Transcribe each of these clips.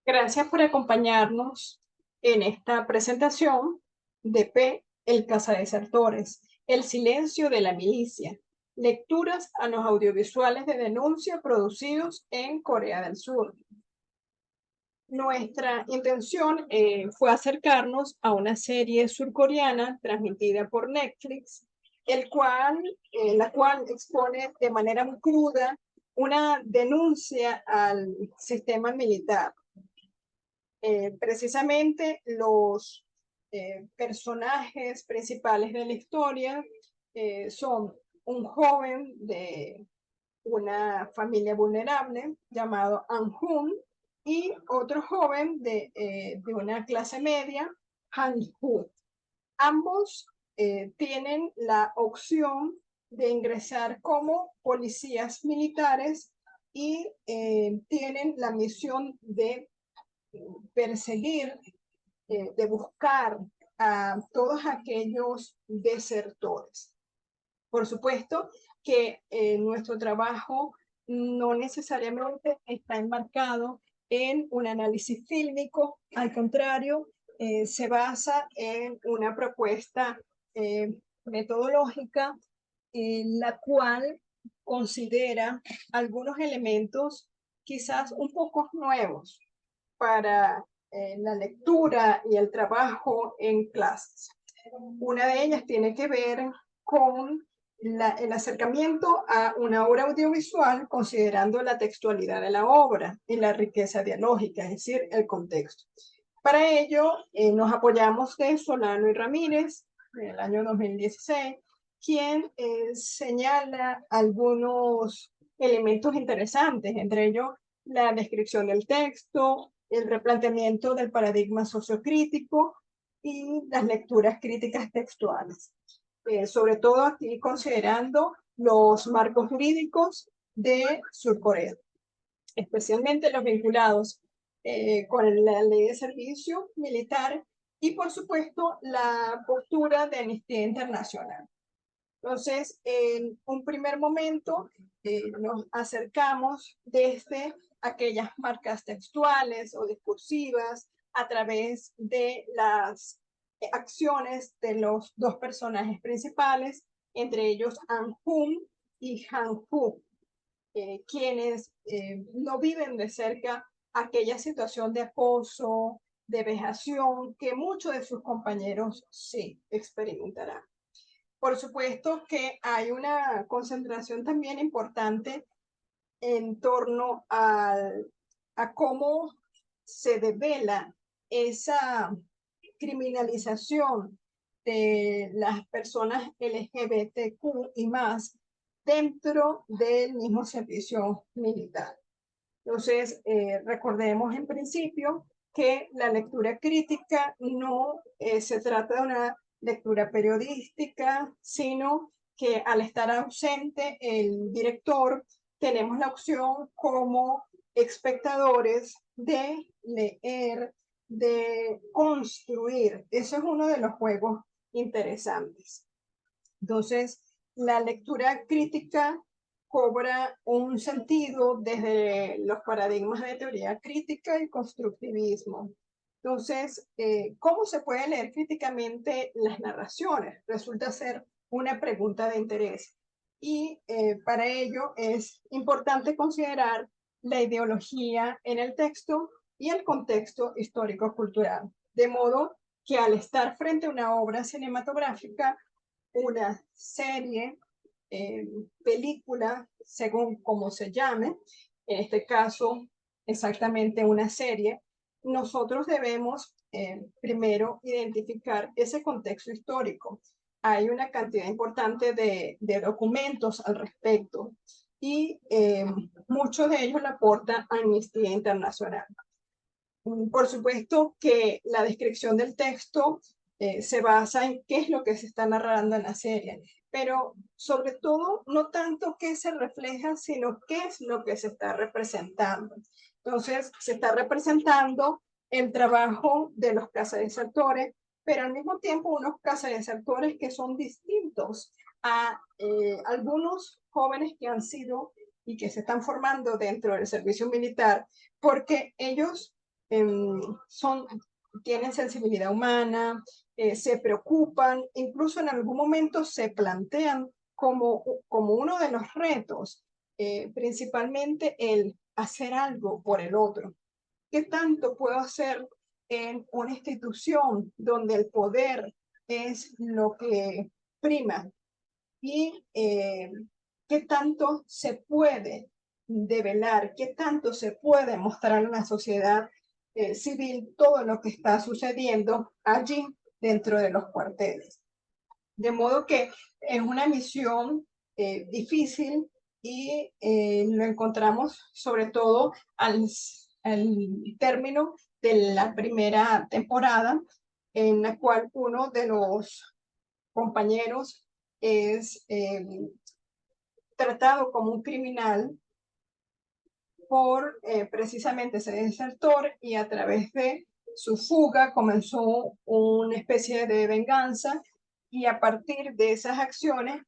Gracias por acompañarnos en esta presentación de P. El Cazadesertores, El silencio de la milicia, lecturas a los audiovisuales de denuncia producidos en Corea del Sur. Nuestra intención fue acercarnos a una serie surcoreana transmitida por Netflix, la cual expone de manera muy cruda una denuncia al sistema militar. Precisamente los personajes principales de la historia son un joven de una familia vulnerable llamado An-hun y otro joven de una clase media, Han-hu. Ambos tienen la opción de ingresar como policías militares y tienen la misión de perseguir, de buscar a todos aquellos desertores. Por supuesto que nuestro trabajo no necesariamente está enmarcado en un análisis fílmico, al contrario, se basa en una propuesta metodológica en la cual considera algunos elementos quizás un poco nuevos para la lectura y el trabajo en clases. Una de ellas tiene que ver con el acercamiento a una obra audiovisual considerando la textualidad de la obra y la riqueza dialógica, es decir, el contexto. Para ello, nos apoyamos de Solano y Ramírez, del año 2016, quien señala algunos elementos interesantes, entre ellos la descripción del texto, el replanteamiento del paradigma sociocrítico y las lecturas críticas textuales. Sobre todo aquí considerando los marcos jurídicos de Surcorea, especialmente los vinculados con la ley de servicio militar y, por supuesto, la postura de Amnistía Internacional. Entonces, en un primer momento, nos acercamos desde aquellas marcas textuales o discursivas a través de las acciones de los dos personajes principales, entre ellos An-hun y Han-hu, quienes no viven de cerca aquella situación de acoso, de vejación que muchos de sus compañeros sí experimentarán. Por supuesto que hay una concentración también importante en torno a cómo se devela esa criminalización de las personas LGBTQ y más dentro del mismo servicio militar. Entonces, recordemos en principio que la lectura crítica no se trata de una lectura periodística, sino que al estar ausente el director, tenemos la opción como espectadores de leer, de construir. Eso es uno de los juegos interesantes. Entonces, la lectura crítica cobra un sentido desde los paradigmas de teoría crítica y constructivismo. Entonces, ¿cómo se puede leer críticamente las narraciones? Resulta ser una pregunta de interés. Y para ello es importante considerar la ideología en el texto y el contexto histórico-cultural. De modo que al estar frente a una obra cinematográfica, una serie, película, según como se llame, en este caso exactamente una serie, nosotros debemos primero identificar ese contexto histórico. Hay una cantidad importante de documentos al respecto y muchos de ellos la aporta Amnistía Internacional. Por supuesto que la descripción del texto se basa en qué es lo que se está narrando en la serie, pero sobre todo no tanto qué se refleja, sino qué es lo que se está representando. Entonces, se está representando el trabajo de los cazadesertores, pero al mismo tiempo unos cazadesertores que son distintos a algunos jóvenes que han sido y que se están formando dentro del servicio militar, porque ellos son, tienen sensibilidad humana, se preocupan, incluso en algún momento se plantean como uno de los retos, principalmente el hacer algo por el otro. ¿Qué tanto puedo hacer en una institución donde el poder es lo que prima? Y qué tanto se puede develar, qué tanto se puede mostrar en la sociedad civil todo lo que está sucediendo allí dentro de los cuarteles. De modo que es una misión difícil y lo encontramos sobre todo al término de la primera temporada, en la cual uno de los compañeros es tratado como un criminal por precisamente ese desertor, y a través de su fuga comenzó una especie de venganza, y a partir de esas acciones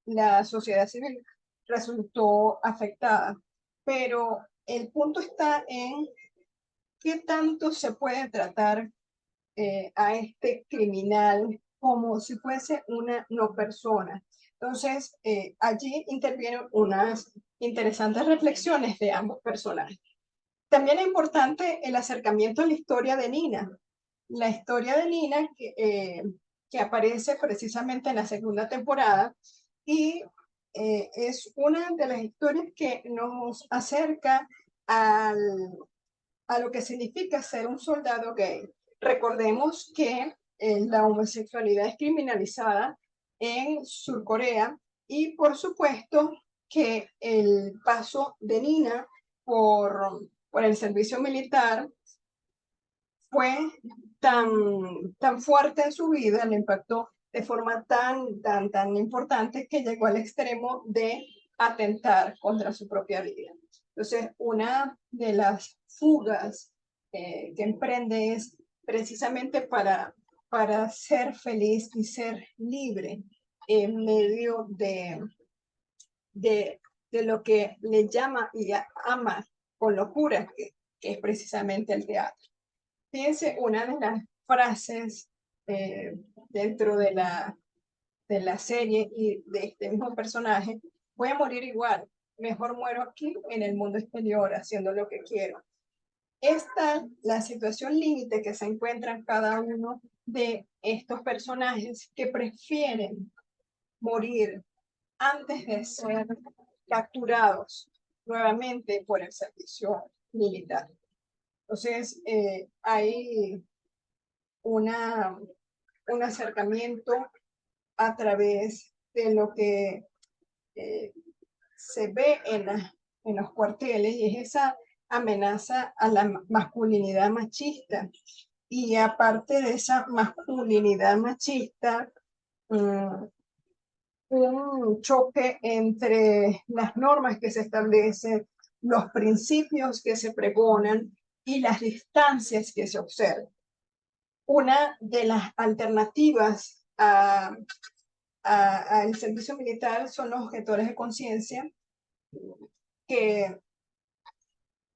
la sociedad civil resultó afectada. Pero el punto está en qué tanto se puede tratar a este criminal como si fuese una no persona. Entonces, allí intervienen unas interesantes reflexiones de ambos personajes. También es importante el acercamiento a la historia de Nina. La historia de Nina que aparece precisamente en la segunda temporada, y es una de las historias que nos acerca al, a lo que significa ser un soldado gay. Recordemos que la homosexualidad es criminalizada en Surcorea, y por supuesto que el paso de Nina por el servicio militar fue tan fuerte en su vida, le impactó de forma tan importante, que llegó al extremo de atentar contra su propia vida. Entonces, una de las fugas que emprende es precisamente para ser feliz y ser libre en medio de, de lo que le llama y ama con locura, que es precisamente el teatro. Fíjense, una de las frases dentro de la serie y de este mismo personaje: voy a morir igual, mejor muero aquí en el mundo exterior haciendo lo que quiero. Esta la situación límite que se encuentran cada uno de estos personajes, que prefieren morir antes de ser capturados nuevamente por el servicio militar. Entonces, hay una, un acercamiento a través de lo que se ve en los cuarteles, y es esa amenaza a la masculinidad machista. Y aparte de esa masculinidad machista, un choque entre las normas que se establecen, los principios que se pregonan y las distancias que se observan. Una de las alternativas al servicio militar son los objetores de conciencia, que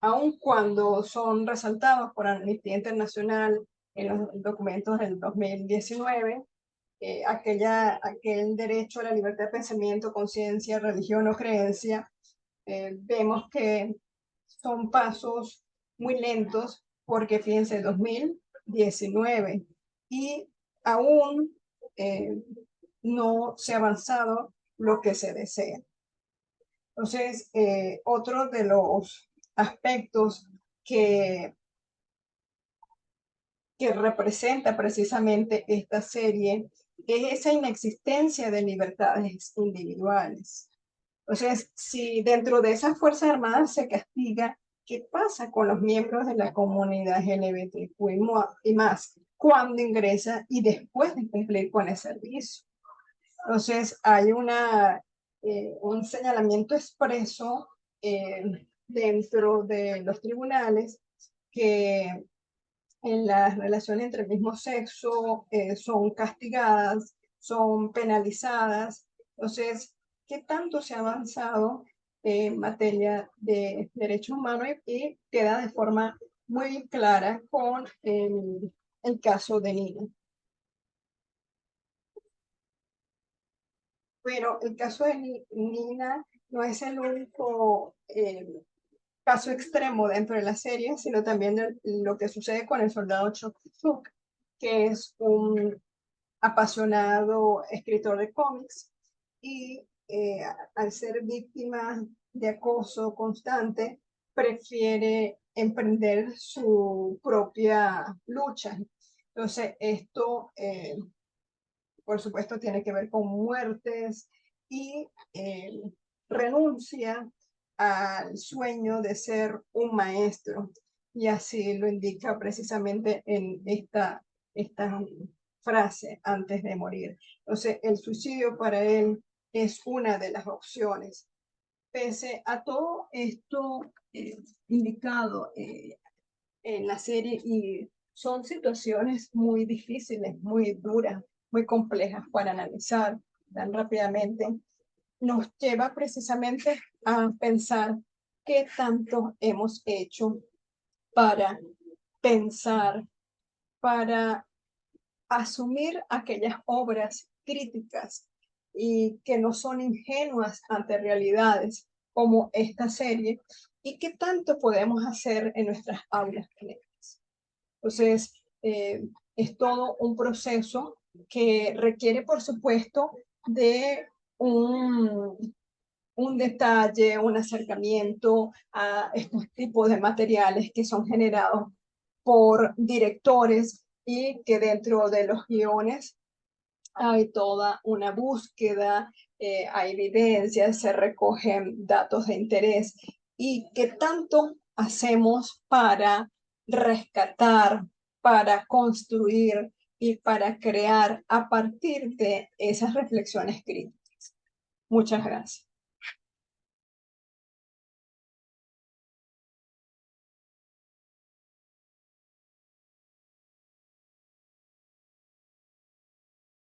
aun cuando son resaltados por Amnistía Internacional en los documentos del 2019, aquel derecho a la libertad de pensamiento, conciencia, religión o creencia, vemos que son pasos muy lentos, porque fíjense, 2019 y aún no se ha avanzado lo que se desea. Entonces, otro de los aspectos que, que representa precisamente esta serie es esa inexistencia de libertades individuales. Entonces, si dentro de esas Fuerzas Armadas se castiga, ¿qué pasa con los miembros de la comunidad LGBTQ y más cuando ingresa y después de cumplir con el servicio? Entonces, hay un señalamiento expreso dentro de los tribunales, que en las relaciones entre el mismo sexo son castigadas, son penalizadas. Entonces, ¿qué tanto se ha avanzado en materia de derechos humanos? Y queda de forma muy clara con el caso de Nina. Pero el caso de Nina no es el único caso extremo dentro de la serie, sino también lo que sucede con el soldado Chuck, que es un apasionado escritor de cómics y al ser víctima de acoso constante, prefiere emprender su propia lucha. Entonces, esto, por supuesto, tiene que ver con muertes y renuncia al sueño de ser un maestro. Y así lo indica precisamente en esta frase antes de morir. Entonces, el suicidio para él es una de las opciones. Pese a todo esto indicado en la serie, y son situaciones muy difíciles, muy duras, muy complejas para analizar tan rápidamente, nos lleva precisamente a pensar qué tanto hemos hecho para pensar, para asumir aquellas obras críticas y que no son ingenuas ante realidades como esta serie, y qué tanto podemos hacer en nuestras aulas clínicas. Entonces, es todo un proceso que requiere, por supuesto, de un detalle, un acercamiento a estos tipos de materiales que son generados por directores y que dentro de los guiones hay toda una búsqueda, hay evidencias, se recogen datos de interés y qué tanto hacemos para rescatar, para construir y para crear a partir de esas reflexiones críticas. Muchas gracias.